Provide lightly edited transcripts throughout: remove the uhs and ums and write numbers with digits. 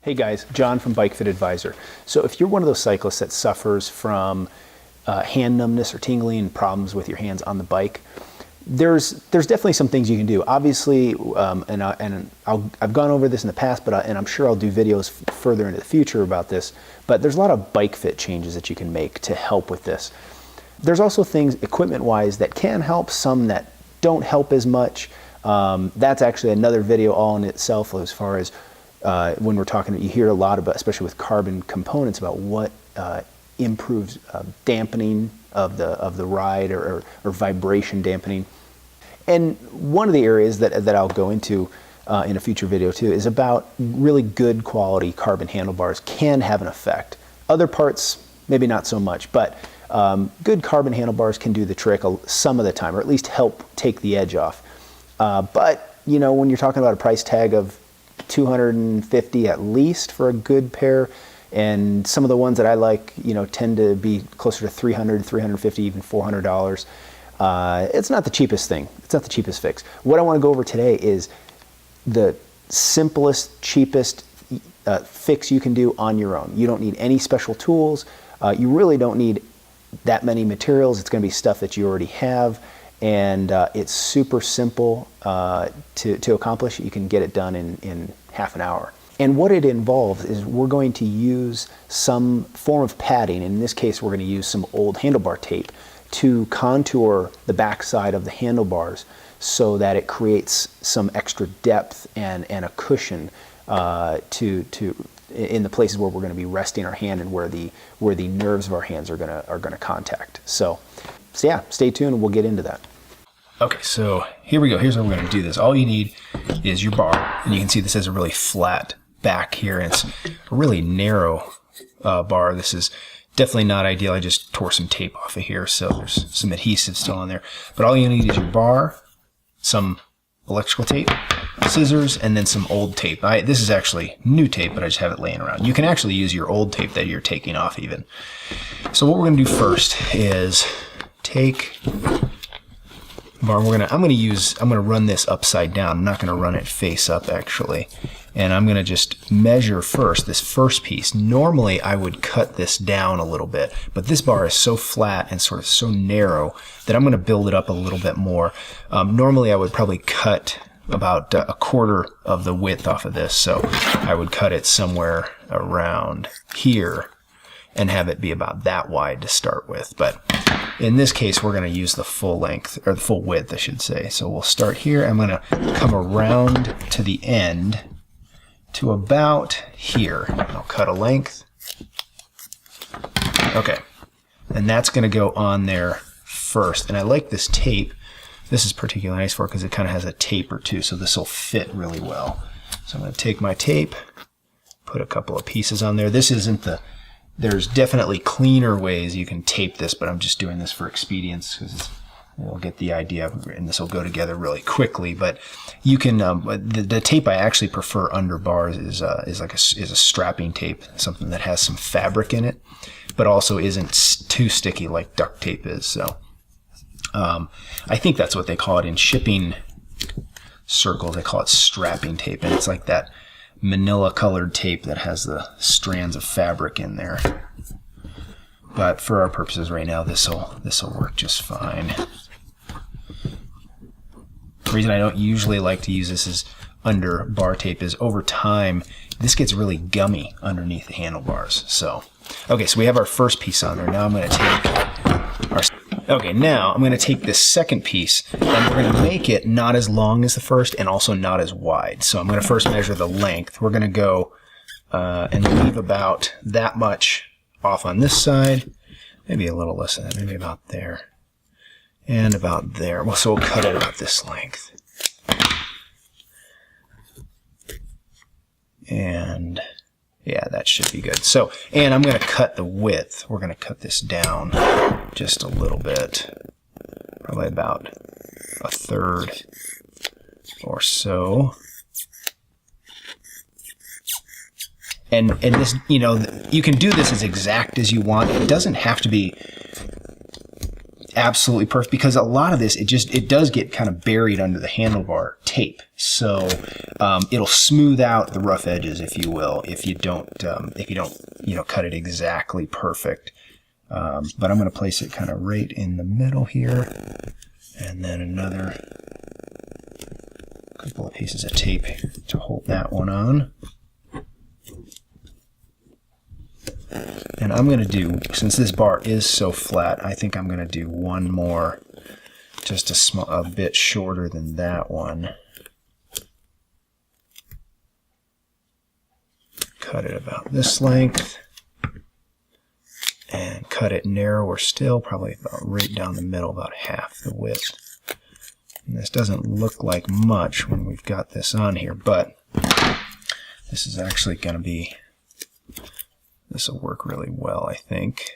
Hey guys, John from Bike Fit Advisor. So if you're one of those cyclists that suffers from hand numbness or tingling and problems with your hands on the bike, there's definitely some things you can do. Obviously, I've gone over this in the past, and I'm sure I'll do videos further into the future about this, but there's a lot of bike fit changes that you can make to help with this. There's also things equipment-wise that can help, some that don't help as much. That's actually another video all in itself as far as when we're talking, you hear a lot about, especially with carbon components, about what improves dampening of the ride or vibration dampening. And one of the areas that I'll go into in a future video too is about really good quality carbon handlebars can have an effect. Other parts, maybe not so much, but good carbon handlebars can do the trick some of the time, or at least help take the edge off. But you know, when you're talking about a price tag of $250 at least for a good pair, and some of the ones that I like, you know, tend to be closer to $300, $350, even $400. It's not the cheapest thing. It's not the cheapest fix. What I want to go over today is the simplest, cheapest fix you can do on your own. You don't need any special tools. You really don't need that many materials. It's going to be stuff that you already have, and it's super simple to accomplish. You can get it done in half an hour. And what it involves is we're going to use some form of padding. In this case, we're going to use some old handlebar tape to contour the backside of the handlebars so that it creates some extra depth and a cushion in the places where we're going to be resting our hand and where the nerves of our hands are going to contact. So yeah, stay tuned and we'll get into that. Okay, so here we go. Here's how we're going to do this. All you need is your bar, and you can see this has a really flat back here, and it's a really narrow bar. This is definitely not ideal. I just tore some tape off of here, so there's some adhesive still on there. But all you need is your bar, some electrical tape, scissors, and then some old tape. This is actually new tape, but I just have it laying around. You can actually use your old tape that you're taking off even. So what we're going to do first is take bar. I'm gonna run this upside down. I'm not gonna run it face up actually. And I'm gonna just measure first this first piece. Normally I would cut this down a little bit, but this bar is so flat and sort of so narrow that I'm gonna build it up a little bit more. Normally I would probably cut about a quarter of the width off of this. So I would cut it somewhere around here and have it be about that wide to start with. But in this case, we're going to use the full length, or the full width, I should say. So we'll start here. I'm going to come around to the end to about here. I'll cut a length. Okay. And that's going to go on there first. And I like this tape. This is particularly nice for it because it kind of has a taper too, so this will fit really well. So I'm going to take my tape, put a couple of pieces on there. This isn't the... There's definitely cleaner ways you can tape this, but I'm just doing this for expedience because you'll get the idea, and this will go together really quickly. But you can the tape I actually prefer under bars is a strapping tape, something that has some fabric in it, but also isn't too sticky like duct tape is. So I think that's what they call it in shipping circles. They call it strapping tape, and it's like that manila colored tape that has the strands of fabric in there. But for our purposes right now, this'll work just fine. The reason I don't usually like to use this as under bar tape is over time this gets really gummy underneath the handlebars. So okay, so we have our first piece on there. Now I'm going to take our now I'm going to take this second piece and we're going to make it not as long as the first and also not as wide. So I'm going to first measure the length. We're going to go and leave about that much off on this side, maybe a little less than that, maybe about there and about there. Well, so we'll cut it about this length. And yeah, that should be good. So, and I'm going to cut the width. We're going to cut this down just a little bit, probably about a third or so. And this, you know, you can do this as exact as you want. It doesn't have to be absolutely perfect, because a lot of this, it does get kind of buried under the handlebar tape. So it'll smooth out the rough edges, if you will, if you don't cut it exactly perfect. But I'm going to place it kind of right in the middle here, and then another couple of pieces of tape to hold that one on. And I'm going to do, since this bar is so flat, I think I'm going to do one more, just a bit shorter than that one. Cut it about this length, and cut it narrower still, probably about right down the middle, about half the width. And this doesn't look like much when we've got this on here, but this is actually going to be, this will work really well, I think.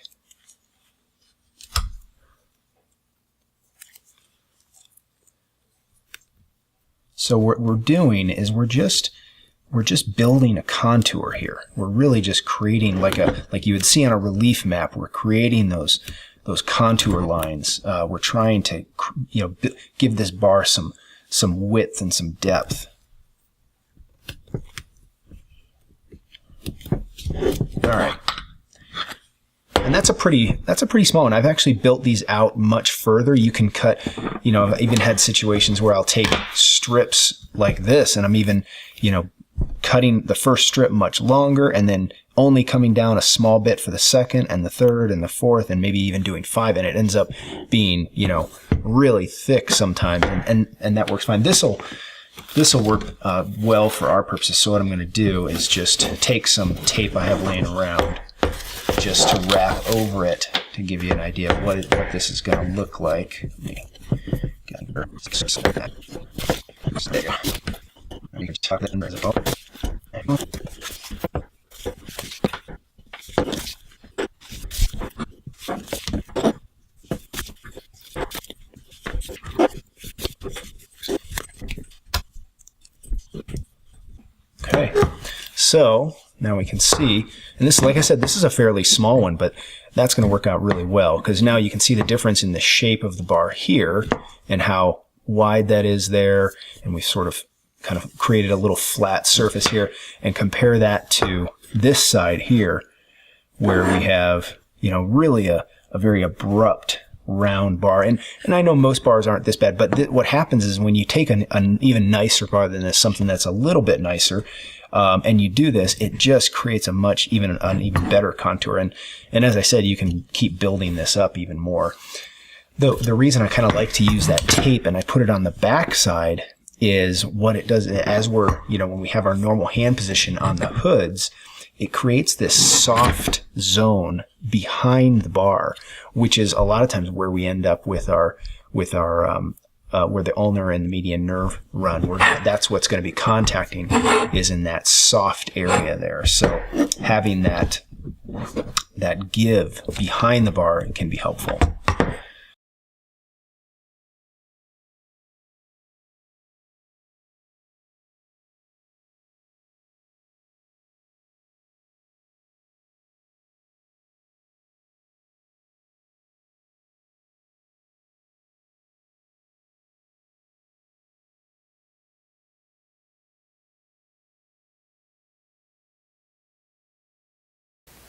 So what we're doing is we're just building a contour here. We're really just creating like you would see on a relief map. We're creating those contour lines. We're trying to give this bar some width and some depth. All right, and that's a pretty small one. I've actually built these out much further. You can cut, I've even had situations where I'll take strips like this, and I'm even, cutting the first strip much longer, and then only coming down a small bit for the second and the third and the fourth, and maybe even doing 5, and it ends up being, really thick sometimes, and that works fine. This will work well for our purposes. So what I'm going to do is just take some tape I have laying around just to wrap over it to give you an idea of what this is going to look like. There you go. You can tuck that in as well. Okay, so now we can see, and this, like I said, this is a fairly small one, but that's going to work out really well, because now you can see the difference in the shape of the bar here and how wide that is there, and we've sort of kind of created a little flat surface here, and compare that to this side here where we have, really a very abrupt round bar. And I know most bars aren't this bad, but what happens is when you take an even nicer bar than this, something that's a little bit nicer, and you do this, it just creates an even better contour. And as I said, you can keep building this up even more. The reason I kind of like to use that tape and I put it on the back side is what it does as we're, when we have our normal hand position on the hoods, it creates this soft zone behind the bar, which is a lot of times where we end up with our where the ulnar and the median nerve run. That's what's going to be contacting, is in that soft area there. So having that give behind the bar can be helpful.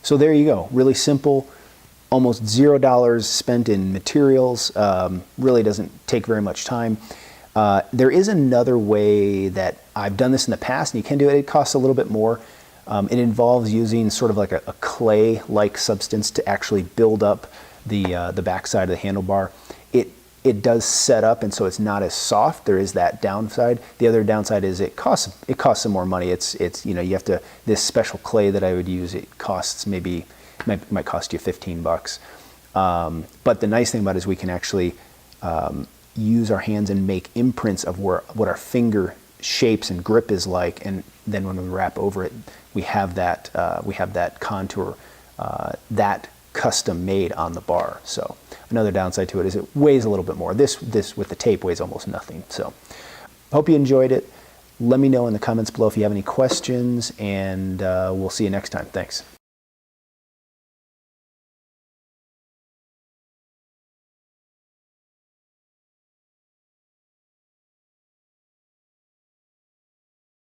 So there you go. Really simple, almost $0 spent in materials. Really doesn't take very much time. There is another way that I've done this in the past, and you can do it. It costs a little bit more. It involves using sort of like a clay-like substance to actually build up the backside of the handlebar. It does set up, and so it's not as soft. There is that downside. The other downside is it costs some more money. It's you have to, this special clay that I would use, it costs might cost you $15. But the nice thing about it is we can actually use our hands and make imprints of what our finger shapes and grip is like, and then when we wrap over it, we have that contour that custom made on the bar. So another downside to it is it weighs a little bit more. This with the tape weighs almost nothing. So hope you enjoyed it. Let me know in the comments below if you have any questions, and we'll see you next time. Thanks.